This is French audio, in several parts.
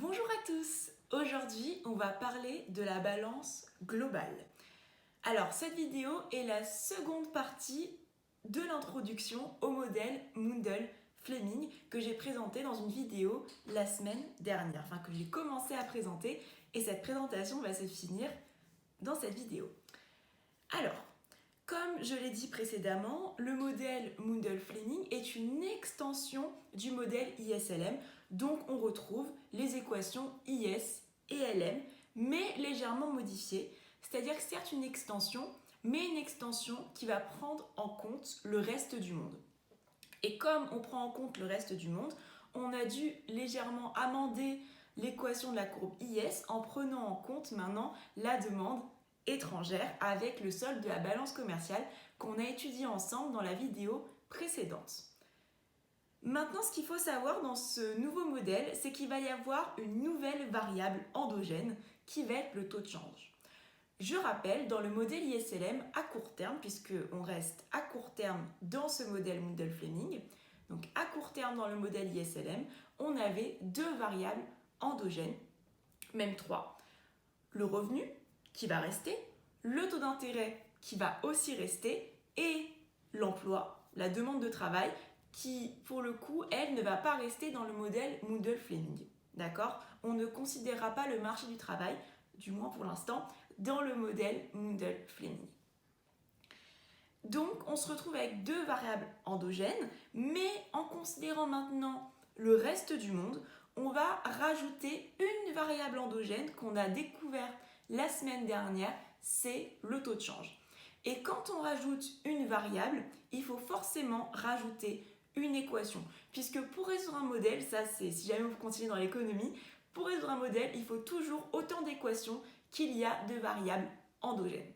Bonjour à tous. Aujourd'hui, on va parler de la balance globale. Alors, cette vidéo est la seconde partie de l'introduction au modèle Mundell-Fleming que j'ai présenté dans une vidéo la semaine dernière, enfin que j'ai commencé à présenter, et cette présentation va se finir dans cette vidéo. Alors, comme je l'ai dit précédemment, le modèle Mundell-Fleming est une extension du modèle ISLM, donc on retrouve les équations IS et LM, mais légèrement modifiées, c'est-à-dire que certes une extension, mais une extension qui va prendre en compte le reste du monde. Et comme on prend en compte le reste du monde, on a dû légèrement amender l'équation de la courbe IS en prenant en compte maintenant la demande étrangère avec le solde de la balance commerciale qu'on a étudié ensemble dans la vidéo précédente. Maintenant, ce qu'il faut savoir dans ce nouveau modèle, c'est qu'il va y avoir une nouvelle variable endogène qui va être le taux de change. Je rappelle, dans le modèle ISLM à court terme, puisqu'on reste à court terme dans ce modèle Mundell-Fleming, donc à court terme dans le modèle ISLM, on avait deux variables endogènes, même trois. Le revenu qui va rester, le taux d'intérêt qui va aussi rester et l'emploi, la demande de travail qui, pour le coup, elle ne va pas rester dans le modèle Mundell-Fleming. D'accord ? On ne considérera pas le marché du travail, du moins pour l'instant, dans le modèle Mundell-Fleming. Donc, on se retrouve avec deux variables endogènes, mais en considérant maintenant le reste du monde, on va rajouter une variable endogène qu'on a découverte la semaine dernière, c'est le taux de change. Et quand on rajoute une variable, il faut forcément rajouter une équation. Puisque pour résoudre un modèle, ça c'est si jamais vous continuez dans l'économie, pour résoudre un modèle, il faut toujours autant d'équations qu'il y a de variables endogènes.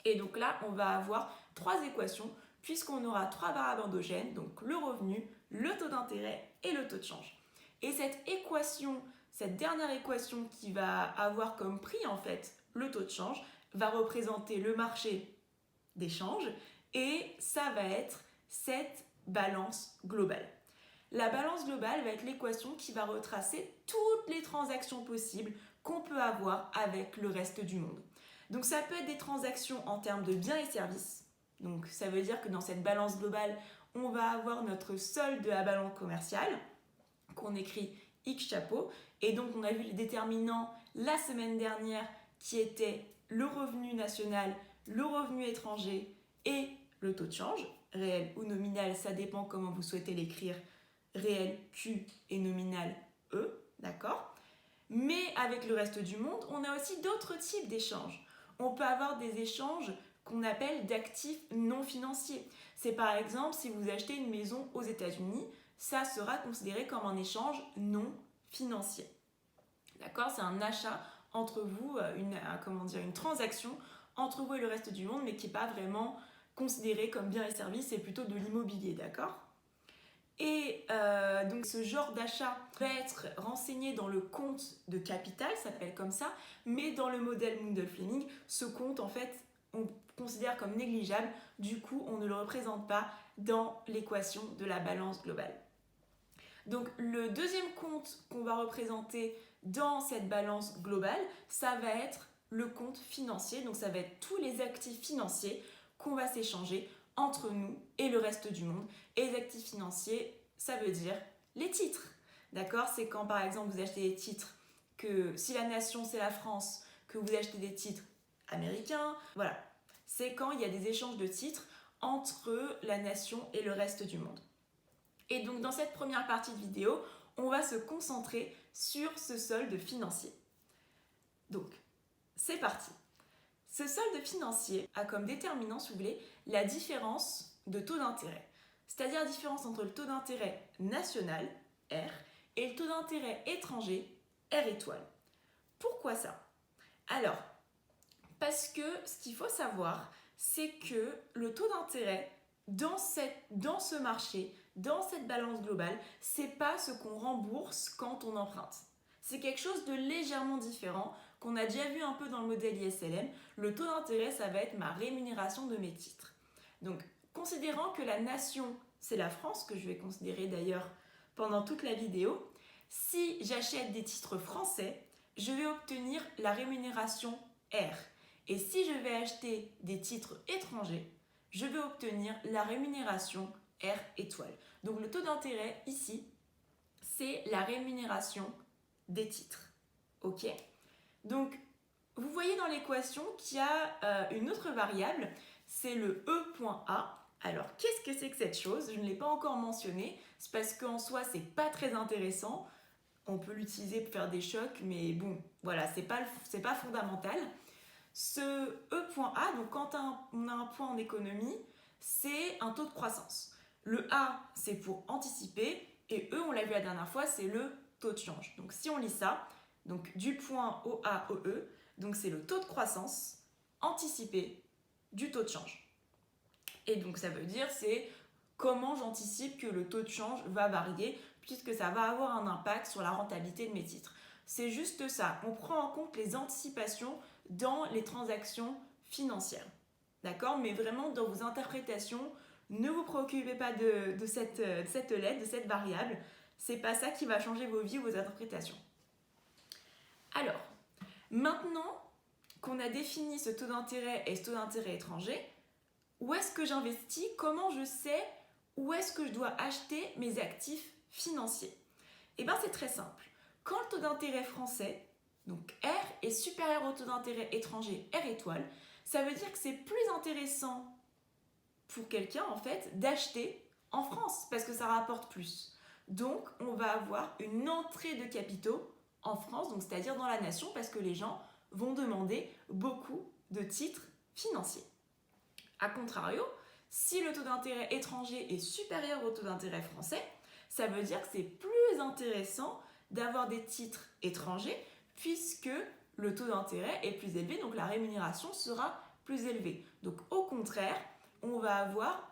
Et donc là, on va avoir trois équations puisqu'on aura trois variables endogènes, donc le revenu, le taux d'intérêt et le taux de change. Et cette équation, cette dernière équation qui va avoir comme prix en fait le taux de change, va représenter le marché des changes et ça va être cette balance globale. La balance globale va être l'équation qui va retracer toutes les transactions possibles qu'on peut avoir avec le reste du monde. Donc ça peut être des transactions en termes de biens et services. Donc ça veut dire que dans cette balance globale, on va avoir notre solde de la balance commerciale, qu'on écrit X chapeau. Et donc on a vu les déterminants la semaine dernière qui étaient le revenu national, le revenu étranger et le taux de change, réel ou nominal, ça dépend comment vous souhaitez l'écrire, réel Q et nominal E, d'accord ? Mais avec le reste du monde, on a aussi d'autres types d'échanges. On peut avoir des échanges qu'on appelle d'actifs non financiers. C'est par exemple si vous achetez une maison aux États-Unis, ça sera considéré comme un échange non financier. D'accord ? C'est un achat entre vous, une transaction entre vous et le reste du monde, mais qui n'est pas vraiment considéré comme bien et service, c'est plutôt de l'immobilier, d'accord ? Et donc ce genre d'achat va être renseigné dans le compte de capital, ça s'appelle comme ça, mais dans le modèle Mundell-Fleming, ce compte en fait on considère comme négligeable, du coup on ne le représente pas dans l'équation de la balance globale. Donc le deuxième compte qu'on va représenter dans cette balance globale, ça va être le compte financier, donc ça va être tous les actifs financiers qu'on va s'échanger entre nous et le reste du monde. Et les actifs financiers, ça veut dire les titres. D'accord ? C'est quand par exemple vous achetez des titres, que si la nation c'est la France, que vous achetez des titres américains, voilà. C'est quand il y a des échanges de titres entre la nation et le reste du monde. Et donc dans cette première partie de vidéo, on va se concentrer sur ce solde financier. Donc, c'est parti. Ce solde financier a comme déterminant, si vous voulez, la différence de taux d'intérêt. C'est-à-dire la différence entre le taux d'intérêt national, R, et le taux d'intérêt étranger, R étoile. Pourquoi ça ? Alors, parce que ce qu'il faut savoir, c'est que le taux d'intérêt dans ce marché, dans cette balance globale, c'est pas ce qu'on rembourse quand on emprunte. C'est quelque chose de légèrement différent qu'on a déjà vu un peu dans le modèle ISLM. Le taux d'intérêt, ça va être ma rémunération de mes titres. Donc, considérant que la nation, c'est la France, que je vais considérer d'ailleurs pendant toute la vidéo, Si j'achète des titres français, je vais obtenir la rémunération R. Et si je vais acheter des titres étrangers, je vais obtenir la rémunération R étoile. Donc le taux d'intérêt ici, c'est la rémunération des titres. Ok? Donc vous voyez dans l'équation qu'il y a une autre variable, c'est le E.A. Alors qu'est-ce que c'est que cette chose? Je ne l'ai pas encore mentionné, c'est parce qu'en soi c'est pas très intéressant. On peut l'utiliser pour faire des chocs, mais bon, voilà, c'est pas fondamental. Ce E.A, donc quand on a un point en économie, c'est un taux de croissance. Le A, c'est pour anticiper, et E, on l'a vu la dernière fois, c'est le taux de change. Donc si on lit ça, donc du point OA au E, donc c'est le taux de croissance anticipé du taux de change. Et donc ça veut dire c'est comment j'anticipe que le taux de change va varier, puisque ça va avoir un impact sur la rentabilité de mes titres. C'est juste ça, on prend en compte les anticipations dans les transactions financières. D'accord? Mais vraiment, dans vos interprétations, ne vous préoccupez pas de cette lettre, de cette variable. C'est pas ça qui va changer vos vies ou vos interprétations. Alors, maintenant qu'on a défini ce taux d'intérêt et ce taux d'intérêt étranger, où est-ce que j'investis? Comment je sais où est-ce que je dois acheter mes actifs financiers? Eh bien, c'est très simple. Quand le taux d'intérêt français, donc R, est supérieur au taux d'intérêt étranger R étoile, ça veut dire que c'est plus intéressant pour quelqu'un, en fait, d'acheter en France, parce que ça rapporte plus. Donc, on va avoir une entrée de capitaux en France, donc c'est-à-dire dans la nation, parce que les gens vont demander beaucoup de titres financiers. A contrario, si le taux d'intérêt étranger est supérieur au taux d'intérêt français, ça veut dire que c'est plus intéressant d'avoir des titres étrangers puisque le taux d'intérêt est plus élevé, donc la rémunération sera plus élevée. Donc au contraire, on va avoir,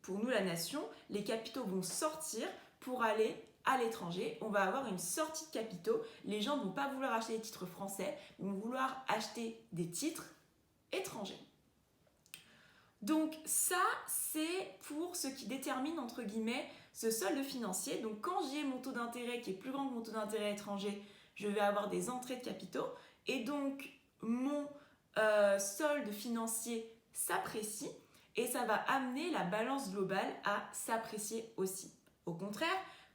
pour nous la nation, les capitaux vont sortir pour aller à l'étranger. On va avoir une sortie de capitaux. Les gens ne vont pas vouloir acheter des titres français, ils vont vouloir acheter des titres étrangers. Donc ça, c'est pour ce qui détermine, entre guillemets, ce solde financier. Donc quand j'ai mon taux d'intérêt qui est plus grand que mon taux d'intérêt étranger, je vais avoir des entrées de capitaux. Et donc mon solde financier s'apprécie et ça va amener la balance globale à s'apprécier aussi. Au contraire,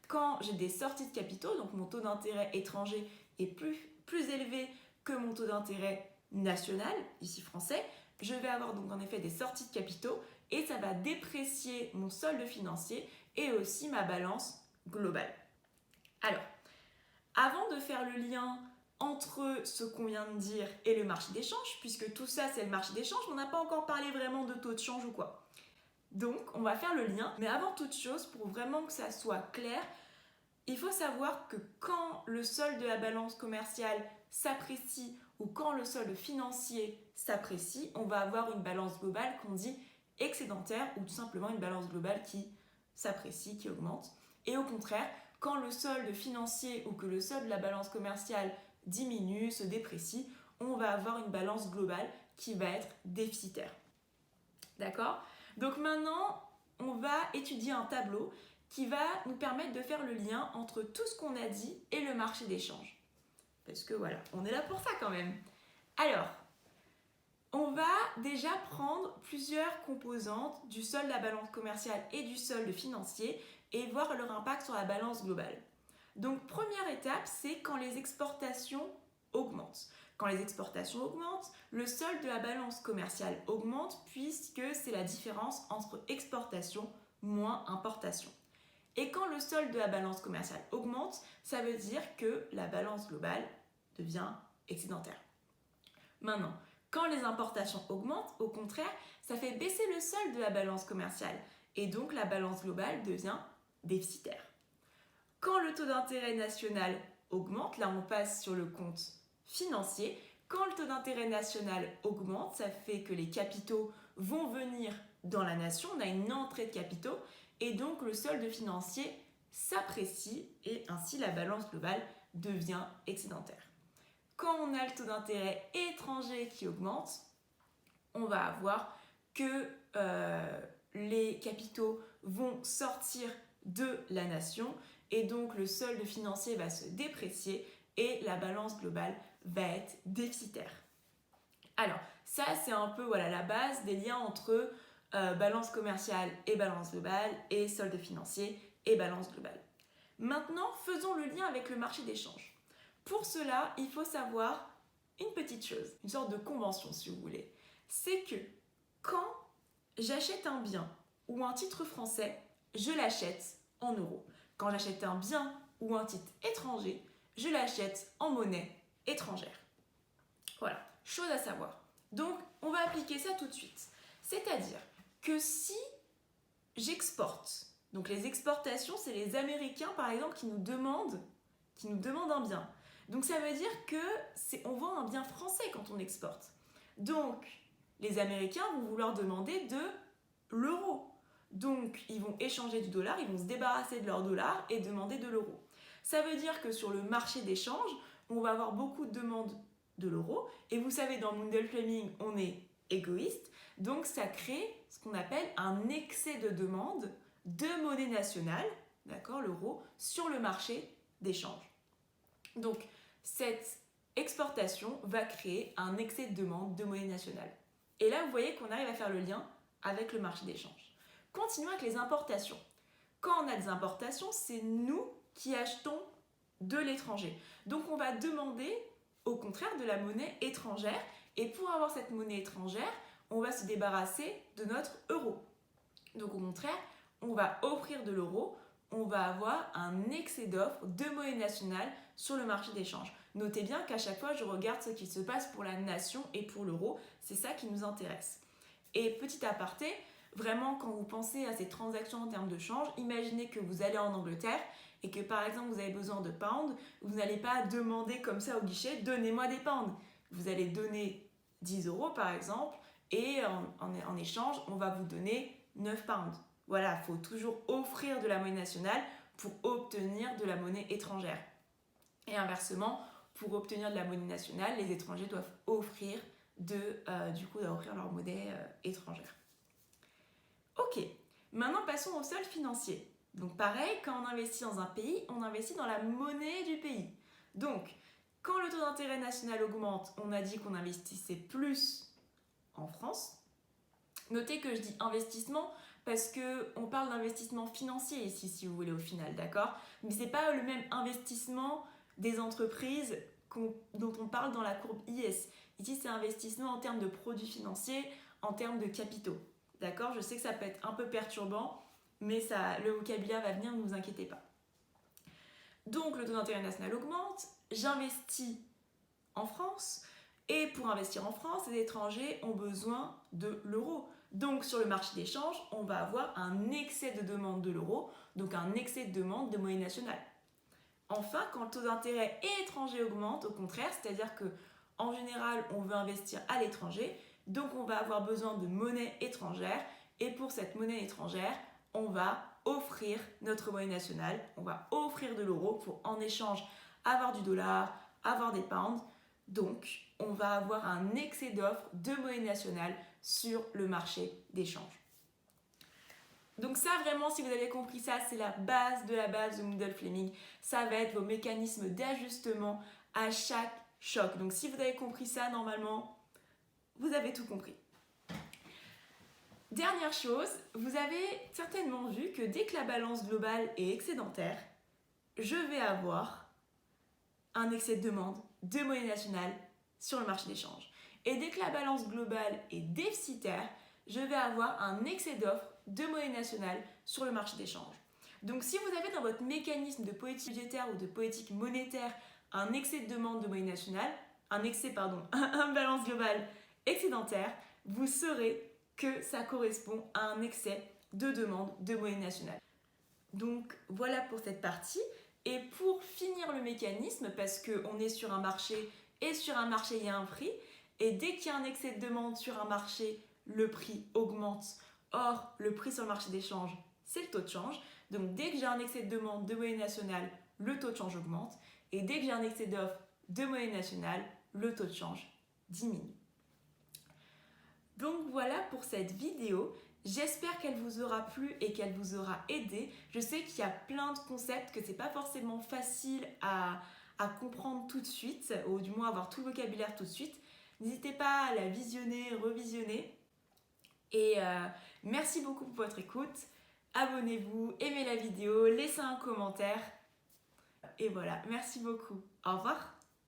quand j'ai des sorties de capitaux, donc mon taux d'intérêt étranger est plus élevé que mon taux d'intérêt national, ici français, je vais avoir donc en effet des sorties de capitaux et ça va déprécier mon solde financier et aussi ma balance globale. Alors, avant de faire le lien entre ce qu'on vient de dire et le marché d'échange, puisque tout ça c'est le marché d'échange, on n'a pas encore parlé vraiment de taux de change ou quoi. Donc, on va faire le lien, mais avant toute chose, pour vraiment que ça soit clair, il faut savoir que quand le solde de la balance commerciale s'apprécie ou quand le solde financier s'apprécie, on va avoir une balance globale qu'on dit excédentaire ou tout simplement une balance globale qui s'apprécie, qui augmente. Et au contraire, quand le solde financier ou que le solde de la balance commerciale diminue, se déprécie, on va avoir une balance globale qui va être déficitaire. D'accord? Donc maintenant, on va étudier un tableau qui va nous permettre de faire le lien entre tout ce qu'on a dit et le marché d'échange. Parce que voilà, on est là pour ça quand même. Alors, on va déjà prendre plusieurs composantes du solde de la balance commerciale et du solde financier et voir leur impact sur la balance globale. Donc, première étape, c'est quand les exportations augmentent. Quand les exportations augmentent, le solde de la balance commerciale augmente puisque c'est la différence entre exportation moins importation. Et quand le solde de la balance commerciale augmente, ça veut dire que la balance globale devient excédentaire. Maintenant, quand les importations augmentent, au contraire, ça fait baisser le solde de la balance commerciale et donc la balance globale devient déficitaire. Quand le taux d'intérêt national augmente, là on passe sur le compte financier, quand le taux d'intérêt national augmente, ça fait que les capitaux vont venir dans la nation, on a une entrée de capitaux et donc le solde financier s'apprécie et ainsi la balance globale devient excédentaire. Quand on a le taux d'intérêt étranger qui augmente, on va avoir que les capitaux vont sortir de la nation et donc le solde financier va se déprécier et la balance globale va être déficitaire. Alors, ça c'est un peu la base des liens entre balance commerciale et balance globale et solde financier et balance globale. Maintenant, faisons le lien avec le marché d'échange. Pour cela, il faut savoir une petite chose, une sorte de convention si vous voulez. C'est que quand j'achète un bien ou un titre français, je l'achète en euros. Quand j'achète un bien ou un titre étranger, je l'achète en monnaie étrangère. Voilà, chose à savoir. Donc, on va appliquer ça tout de suite. C'est-à-dire que si j'exporte, donc les exportations, c'est les Américains par exemple qui nous demandent un bien. Donc ça veut dire qu'on vend un bien français quand on exporte. Donc les Américains vont vouloir demander de l'euro. Donc ils vont échanger du dollar, ils vont se débarrasser de leur dollar et demander de l'euro. Ça veut dire que sur le marché d'échange, on va avoir beaucoup de demandes de l'euro. Et vous savez, dans Mundell-Fleming, on est égoïste. Donc ça crée ce qu'on appelle un excès de demande de monnaie nationale, d'accord, l'euro, sur le marché d'échange. Donc cette exportation va créer un excès de demande de monnaie nationale. Et là, vous voyez qu'on arrive à faire le lien avec le marché d'échange. Continuons avec les importations. Quand on a des importations, c'est nous qui achetons de l'étranger. Donc on va demander au contraire de la monnaie étrangère. Et pour avoir cette monnaie étrangère, on va se débarrasser de notre euro. Donc au contraire, on va offrir de l'euro, on va avoir un excès d'offres de monnaie nationale sur le marché d'échange. Notez bien qu'à chaque fois, je regarde ce qui se passe pour la nation et pour l'euro. C'est ça qui nous intéresse. Et petit aparté, vraiment quand vous pensez à ces transactions en termes de change, imaginez que vous allez en Angleterre et que par exemple vous avez besoin de pounds, vous n'allez pas demander comme ça au guichet, donnez-moi des pounds. Vous allez donner 10 euros par exemple et en échange, on va vous donner 9 pounds. Voilà, il faut toujours offrir de la monnaie nationale pour obtenir de la monnaie étrangère. Et inversement, pour obtenir de la monnaie nationale, les étrangers doivent offrir leur monnaie étrangère. Ok, maintenant passons au solde financier. Donc pareil, quand on investit dans un pays, on investit dans la monnaie du pays. Donc, quand le taux d'intérêt national augmente, on a dit qu'on investissait plus en France. Notez que je dis investissement parce qu'on parle d'investissement financier ici, si vous voulez, au final, d'accord? Mais ce n'est pas le même investissement des entreprises dont on parle dans la courbe IS. Ici, c'est investissement en termes de produits financiers, en termes de capitaux. D'accord? Je sais que ça peut être un peu perturbant, mais le vocabulaire va venir, ne vous inquiétez pas. Donc, le taux d'intérêt national augmente, j'investis en France, et pour investir en France, les étrangers ont besoin de l'euro. Donc, sur le marché d'échange, on va avoir un excès de demande de l'euro, donc un excès de demande de monnaie nationale. Enfin, quand le taux d'intérêt étranger augmente, au contraire, c'est-à-dire qu'en général, on veut investir à l'étranger, donc on va avoir besoin de monnaie étrangère, et pour cette monnaie étrangère, on va offrir notre monnaie nationale, on va offrir de l'euro pour en échange avoir du dollar, avoir des pounds. Donc, on va avoir un excès d'offres de monnaie nationale sur le marché d'échange. Donc ça, vraiment, si vous avez compris ça, c'est la base de Mundell-Fleming. Ça va être vos mécanismes d'ajustement à chaque choc. Donc si vous avez compris ça, normalement, vous avez tout compris. Dernière chose, vous avez certainement vu que dès que la balance globale est excédentaire, je vais avoir un excès de demande de monnaie nationale sur le marché d'échange. Et dès que la balance globale est déficitaire, je vais avoir un excès d'offres de monnaie nationale sur le marché d'échange. Donc si vous avez dans votre mécanisme de politique budgétaire ou de politique monétaire un excès de demande de monnaie nationale, un balance globale excédentaire, vous saurez que ça correspond à un excès de demande de monnaie nationale. Donc voilà pour cette partie. Et pour finir le mécanisme, parce qu'on est sur un marché et sur un marché il y a un prix, et dès qu'il y a un excès de demande sur un marché, le prix augmente. Or, le prix sur le marché d'échange, c'est le taux de change. Donc dès que j'ai un excès de demande de monnaie nationale, le taux de change augmente. Et dès que j'ai un excès d'offre de monnaie nationale, le taux de change diminue. Donc voilà pour cette vidéo. J'espère qu'elle vous aura plu et qu'elle vous aura aidé. Je sais qu'il y a plein de concepts, que c'est pas forcément facile à comprendre tout de suite, ou du moins avoir tout le vocabulaire tout de suite. N'hésitez pas à la visionner, revisionner. Et merci beaucoup pour votre écoute. Abonnez-vous, aimez la vidéo, laissez un commentaire. Et voilà, merci beaucoup. Au revoir.